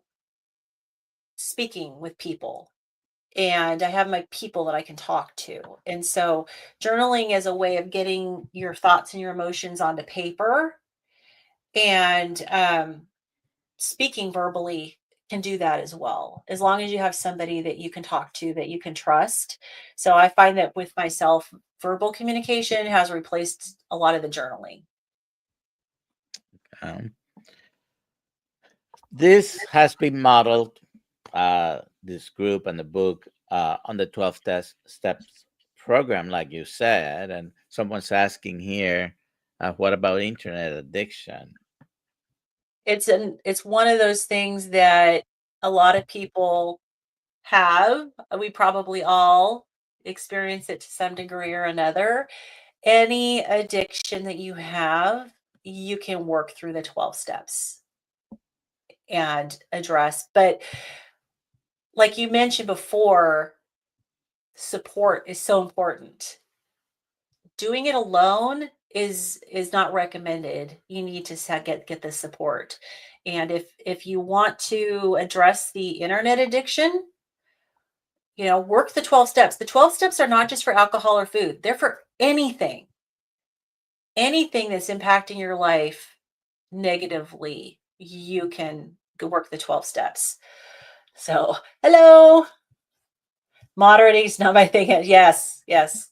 S2: speaking with people, and I have my people that I can talk to. And so journaling is a way of getting your thoughts and your emotions onto paper, and speaking verbally can do that as well, as long as you have somebody that you can talk to, that you can trust. So I find that with myself, verbal communication has replaced a lot of the journaling.
S1: Um, this has been modeled, this group and the book, on the 12 steps program, like you said. And someone's asking here, what about internet addiction?
S2: It's one of those things that a lot of people have. We probably all experience it to some degree or another. Any addiction that you have, you can work through the 12 steps and address. But like you mentioned before, support is so important. Doing it alone is not recommended. You need to get the support. And if you want to address the internet addiction, work the 12 steps. The 12 steps are not just for alcohol or food. They're for anything. Anything that's impacting your life negatively, you can go work the 12 steps. So, hello. Moderating is not my thing. Yes, yes.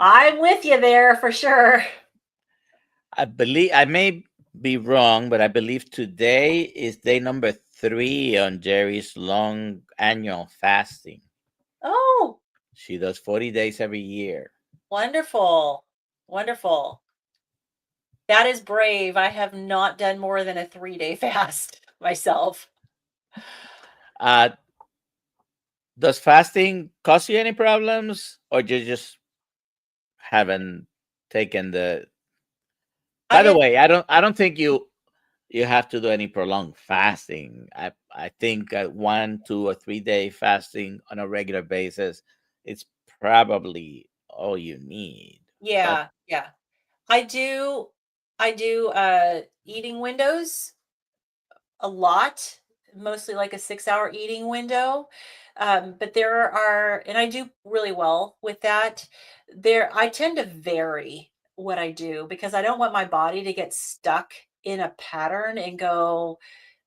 S2: I'm with you there for sure.
S1: I believe I may be wrong, but I believe today is day number 3 on Jerry's long annual fasting.
S2: Oh,
S1: She does 40 days every year.
S2: wonderful. Wonderful. That is brave. I have not done more than a 3-day fast myself.
S1: Uh, does fasting cause you any problems, or you just haven't taken the?
S2: I
S1: By the
S2: did.
S1: way, I don't think you have to do any prolonged fasting. I think 1, 2, or 3 day fasting on a regular basis, it's probably all you need. But
S2: Yeah, yeah. I do eating windows. a lot, mostly like a 6-hour eating window. But there are, and I do really well with that. I tend to vary what I do because I don't want my body to get stuck in a pattern and go,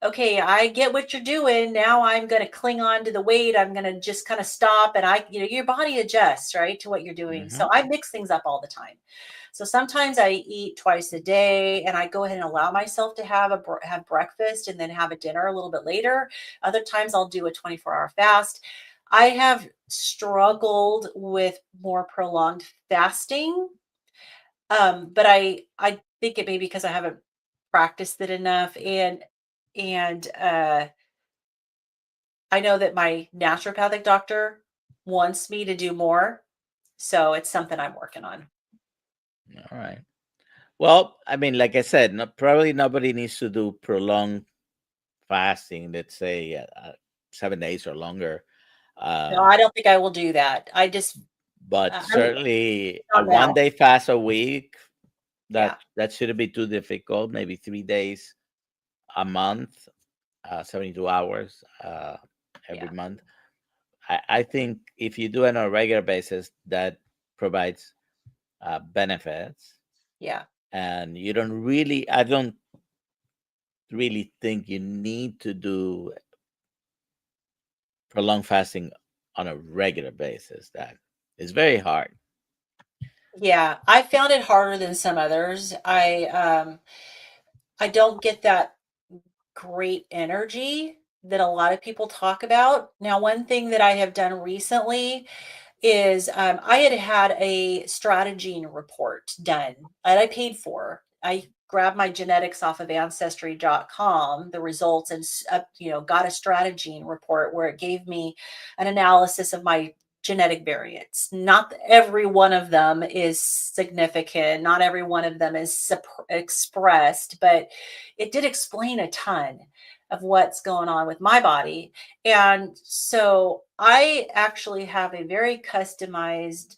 S2: okay, I get what you're doing. Now I'm going to cling on to the weight. I'm going to just kind of stop. And your body adjusts, right, to what you're doing. So
S1: Hmm.
S2: I mix things up all the time. So sometimes I eat twice a day and I go ahead and allow myself to have breakfast and then have a dinner a little bit later. Other times I'll do a 24-hour fast. I have struggled with more prolonged fasting. But I think it may be because I haven't practiced it enough, and I know that my naturopathic doctor wants me to do more, so it's something I'm working on.
S1: All right. Well, I mean, like I said, probably nobody needs to do prolonged fasting. Let's say 7 days or longer.
S2: No,
S1: Um,
S2: I don't think I will do that.
S1: but
S2: I mean,
S1: certainly a
S2: not
S1: one
S2: now.
S1: day fast a week,
S2: Yeah,
S1: that shouldn't be too difficult. Maybe 3 days a month, 72 hours every
S2: yeah,
S1: month. I think if you do it on a regular basis, that provides benefits.
S2: yeah,
S1: And I don't really think you need to do prolonged fasting on a regular basis. That is very hard.
S2: yeah. I found it harder than some others. I don't get that great energy that a lot of people talk about. Now, one thing that I have done recently is I had a strategy report done that I paid for. I grabbed my genetics off of ancestry.com, the results, and got a strategy report where it gave me an analysis of my genetic variants. Not every one of them is significant, not every one of them is expressed, but it did explain a ton of what's going on with my body. And so I actually have a very customized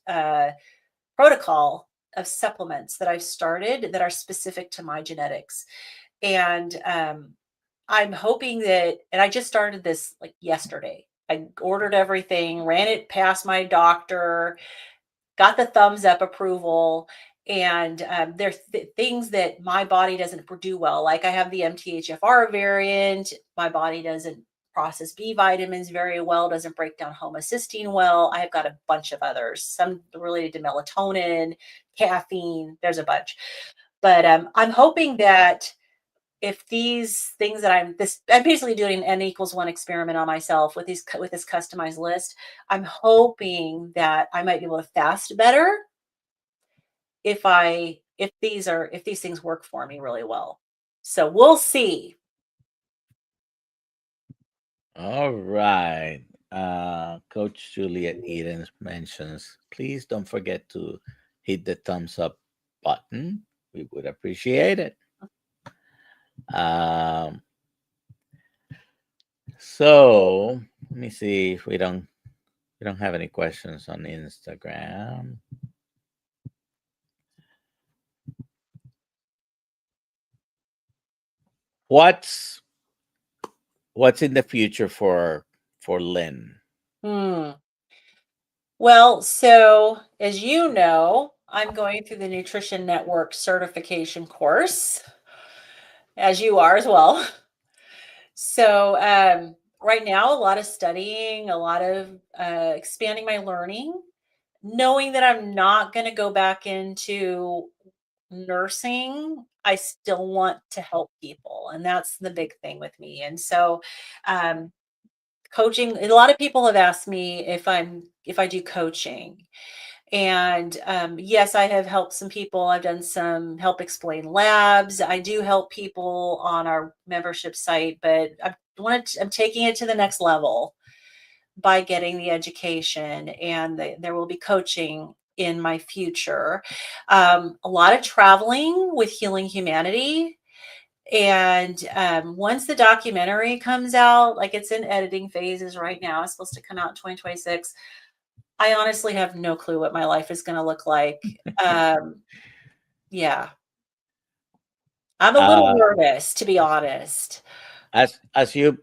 S2: protocol of supplements that I've started that are specific to my genetics. And I'm hoping that, and I just started this like yesterday. I ordered everything, ran it past my doctor, got the thumbs up approval. And there's things that my body doesn't do well. Like I have the MTHFR variant. My body doesn't process B vitamins very well, doesn't break down homocysteine well. I have got a bunch of others, some related to melatonin, caffeine. There's a bunch. But I'm hoping that if these things that I'm basically doing an n equals 1 experiment on myself with this customized list. I'm hoping that I might be able to fast better if these things work for me really well. So we'll see.
S1: All right. Coach Juliet Edens mentions, please don't forget to hit the thumbs up button. We would appreciate it. Um, so let me see if we don't have any questions on Instagram. What's what's in the future for Lynn?
S2: Hmm. Well, so as you know, I'm going through the Nutrition Network certification course, as you are as well. So right now, a lot of studying, a lot of expanding my learning, knowing that I'm not going to go back into nursing. I still want to help people, and that's the big thing with me. And so, um, coaching. A lot of people have asked me if I do coaching, and yes, I have helped some people. I've done some help explain labs. I do help people on our membership site, but I'm taking it to the next level by getting the education, and there will be coaching in my future. A lot of traveling with Healing Humanity. And once the documentary comes out, like it's in editing phases right now, it's supposed to come out in 2026. I honestly have no clue what my life is going to look like. Um, yeah, I'm a little
S1: Uh,
S2: nervous, to be honest.
S1: As you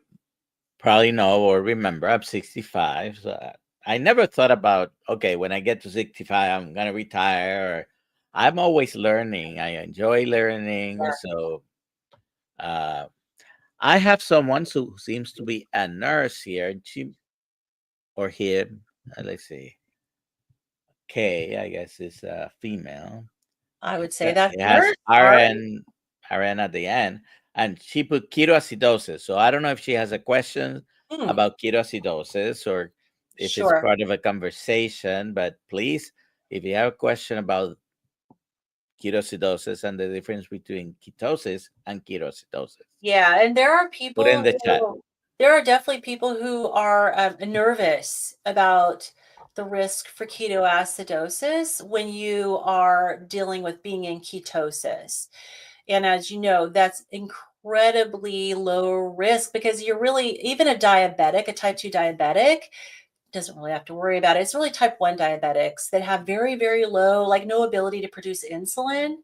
S1: probably know or remember, I'm 65. So I never thought about, okay, when I get to 65, I'm gonna retire. Or, I'm always learning. I enjoy learning. So uh, I have someone who seems to be a nurse here. She or him. Let's see. K, I guess is a female.
S2: I would say that's
S1: It
S2: a
S1: has
S2: nurse. All right.
S1: RN at the end, and she put ketoacidosis. So I don't know if she has a question
S2: Hmm,
S1: about ketoacidosis or if it's
S2: sure.
S1: part of a conversation. But please, if you have a question about ketoacidosis and the difference between ketosis and ketoacidosis,
S2: Yeah, and there are
S1: put it in
S2: people
S1: the chat.
S2: who, there are definitely people who are nervous about the risk for ketoacidosis when you are dealing with being in ketosis. And as you know, that's incredibly low risk because you're really, even a diabetic, a type 2 diabetic, doesn't really have to worry about it. It's really type 1 diabetics that have very, very low, like no ability to produce insulin.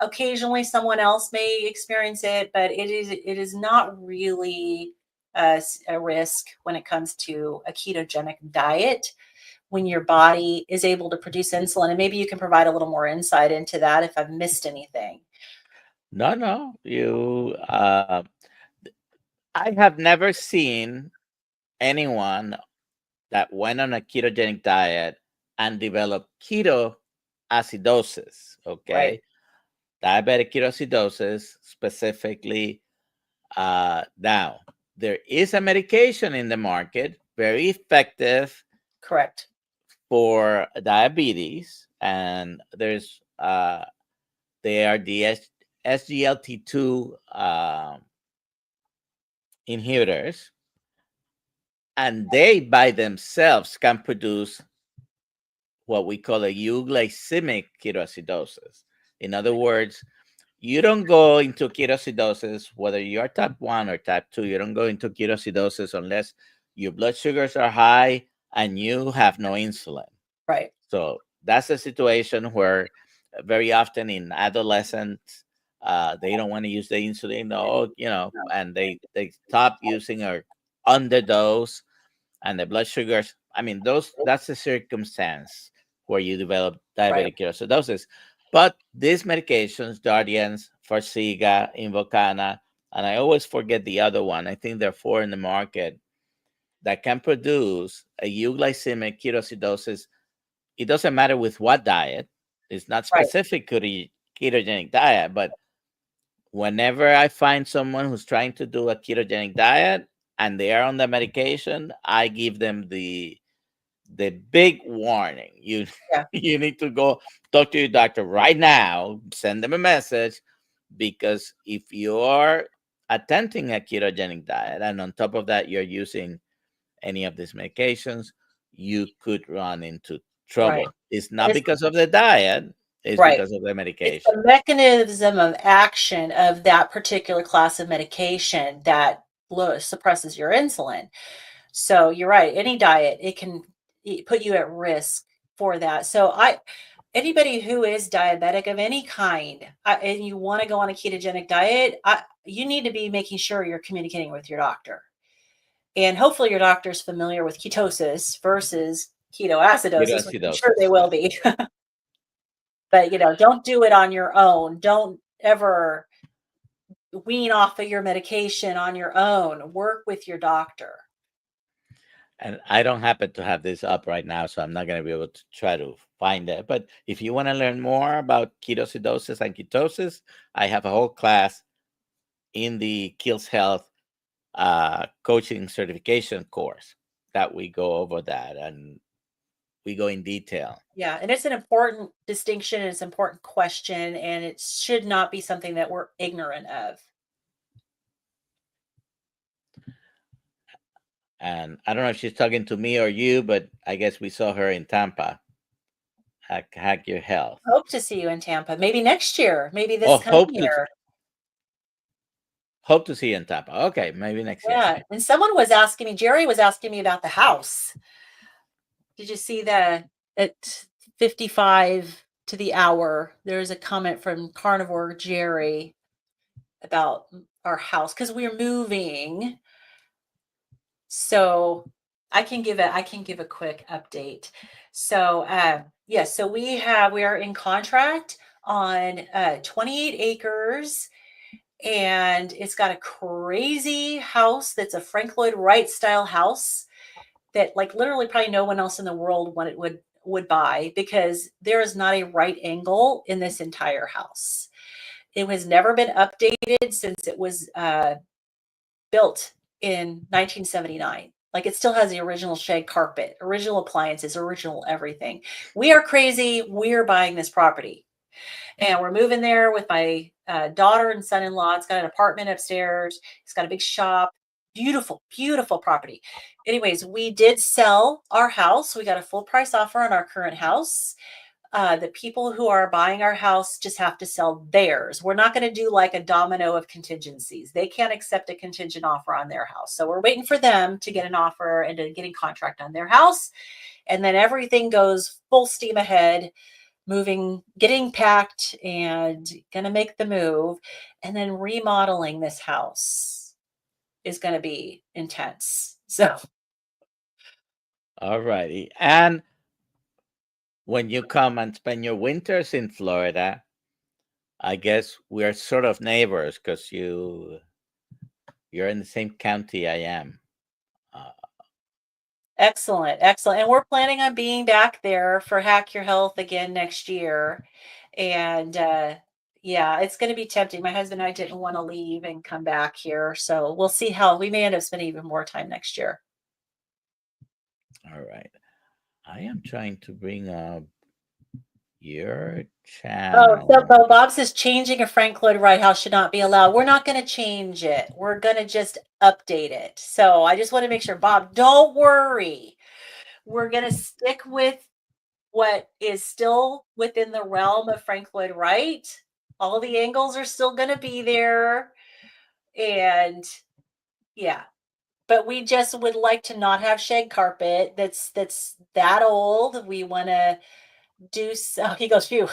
S2: Occasionally, someone else may experience it, but it is not really a risk when it comes to a ketogenic diet when your body is able to produce insulin. And maybe you can provide a little more insight into that if I've missed anything.
S1: No, no, you. I have never seen anyone that went on a ketogenic diet and developed ketoacidosis.
S2: Right.
S1: Okay, diabetic ketoacidosis specifically. Now there is a medication in the market, very effective
S2: Correct.
S1: for diabetes, and there's they are the SGLT2 inhibitors, and they by themselves can produce what we call a euglycemic ketoacidosis. In other words, you don't go into ketoacidosis whether you are type 1 or type 2. You don't go into ketoacidosis unless your blood sugars are high and you have no insulin.
S2: Right.
S1: So that's a situation where very often in adolescents, they don't want to use the insulin, or and they stop using or underdose, and the blood sugars. I mean, that's a circumstance where you develop
S2: Right.
S1: diabetic ketoacidosis. But these medications, Jardiance, Farxiga, Invokana, and I always forget the other one. I think there are four in the market that can produce a euglycemic ketoacidosis. It doesn't matter with what diet. It's not
S2: Right.
S1: specific to the ketogenic diet, but whenever I find someone who's trying to do a ketogenic diet and they are on the medication, I give them the big warning. You
S2: Yeah.
S1: you need to go talk to your doctor right now. Send them a message, because if you're attempting a ketogenic diet and on top of that you're using any of these medications, you could run into
S2: Right.
S1: trouble. It's not
S2: It's
S1: because of the diet, it's
S2: right.
S1: because of the
S2: It's
S1: medication.
S2: the mechanism of action of that particular class of medication that suppresses your insulin. So you're right. Any diet, it can put you at risk for that. So anybody who is diabetic of any kind, and you want to go on a ketogenic diet, you need to be making sure you're communicating with your doctor. And hopefully your doctor is familiar with ketosis versus ketoacidosis, which I'm sure they
S1: Ketoacidosis,
S2: will
S1: yes.
S2: be. But don't do it on your own. Don't ever wean off of your medication on your own. Work with your doctor.
S1: And I don't happen to have this up right now, so I'm not going to be able to try to find it. But if you want to learn more about ketoacidosis and ketosis, I have a whole class in the KiltzHealth coaching certification course that we go over that, and we go in detail.
S2: Yeah, and it's an important distinction and it's an important question, and it should not be something that we're ignorant of.
S1: And I don't know if she's talking to me or you, but I guess we saw her in Tampa. Hack your health.
S2: Hope to see you in Tampa, maybe next year, maybe
S1: Oh,
S2: this coming year.
S1: hope to see you in Tampa. Okay, maybe next year.
S2: Yeah, and someone was asking me, Jerry was asking me about the house. Did you see that at 55 to the hour, there's a comment from Carnivore Jerry about our house because we're moving. So I can give a quick update. So yes, so we are in contract on 28 acres, and it's got a crazy house that's a Frank Lloyd Wright style house that like literally probably no one else in the world would buy, because there is not a right angle in this entire house. It has never been updated since it was built in 1979. Like, it still has the original shag carpet, original appliances, original everything. We are crazy. We're buying this property, and we're moving there with my daughter and son-in-law. It's got an apartment upstairs. It's got a big shop. Beautiful, beautiful property. Anyways, we did sell our house. We got a full price offer on our current house. The people who are buying our house just have to sell theirs. We're not going to do like a domino of contingencies. They can't accept a contingent offer on their house. So we're waiting for them to get an offer and to get in contract on their house. And then everything goes full steam ahead, moving, getting packed, and going to make the move. And then remodeling this house is going to be intense. So,
S1: All righty. And when you come and spend your winters in Florida, I guess we're sort of neighbors because you're in the same county I am. Uh,
S2: excellent, excellent. And we're planning on being back there for Hack Your Health again next year. And yeah, it's going to be tempting. My husband and I didn't want to leave and come back here. So we'll see how we may end up spending even more time next year.
S1: all right. I am trying to bring up your
S2: Oh, so
S1: channel.
S2: Bob says changing a Frank Lloyd Wright house should not be allowed. We're not going to change it. We're going to just update it. So I just want to make sure, Bob, don't worry. We're going to stick with what is still within the realm of Frank Lloyd Wright. All the angles are still going to be there. And yeah, but we just would like to not have shag carpet that's that old. We want to do so. He goes, phew.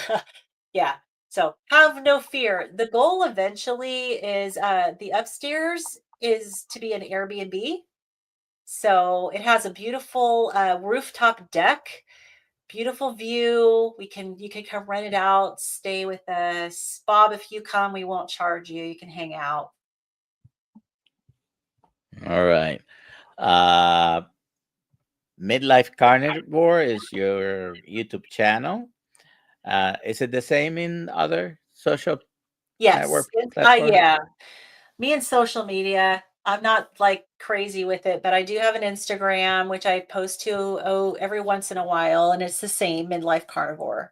S2: Yeah. So have no fear. The goal eventually is the upstairs is to be an Airbnb. So it has a beautiful rooftop deck, beautiful view. You can come rent it out, stay with us. Bob, if you come, we won't charge you. You can hang out.
S1: All right. Uh, Midlife Carnivore is your YouTube channel. Is it the same in other social
S2: Yes.
S1: network platforms?
S2: Yeah. Me and social media, I'm not like crazy with it, but I do have an Instagram, which I post to every once in a while, and it's the same, Midlife Carnivore.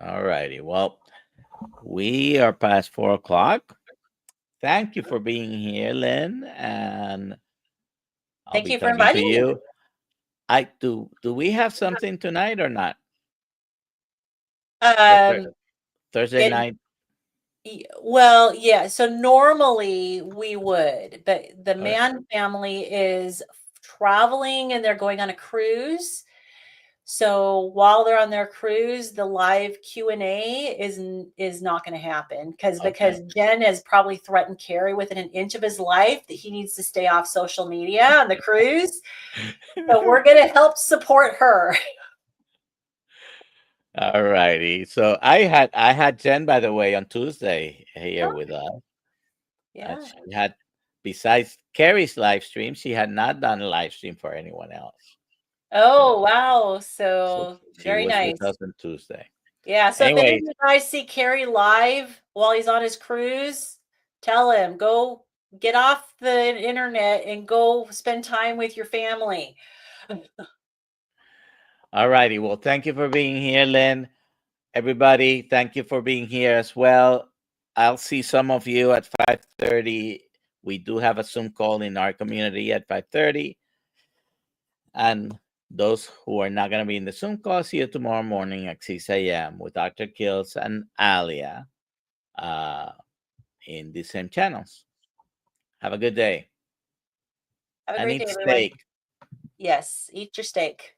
S1: All righty. Well, we are past 4 o'clock. Thank you for being here, Lynn, and I'll
S2: Thank
S1: be
S2: you for
S1: talking to
S2: inviting me.
S1: you. I do. Do we have something tonight or not? For Thursday
S2: It
S1: night.
S2: well, yeah. So normally we would, but the
S1: All right.
S2: Mann family is traveling and they're going on a cruise. So while they're on their cruise, the live Q&A is not going to happen
S1: Okay.
S2: because Jen has probably threatened Carrie within an inch of his life that he needs to stay off social media on the cruise. So we're going to help support her.
S1: All righty. So I had Jen, by the way, on Tuesday here with us.
S2: Yeah.
S1: She had, besides Carrie's live stream, she had not done a live stream for anyone else. So
S2: Oh, wow.
S1: so
S2: So
S1: she
S2: very
S1: was with
S2: nice.
S1: us on Tuesday.
S2: Yeah. So if any of
S1: Anyways,
S2: you guys see Carrie live while he's on his cruise, tell him, go get off the internet and go spend time with your family.
S1: all righty. Well, thank you for being here, Lynn. Everybody, thank you for being here as well. I'll see some of you at 5:30. We do have a Zoom call in our community at 5:30. And those who are not going to be in the Zoom call, see you tomorrow morning at 6 a.m. with Dr. Kiltz and Alia uh, in the same channels. Have a good day.
S2: Have a
S1: And
S2: great day,
S1: eat
S2: everyone.
S1: steak.
S2: Yes, eat your steak.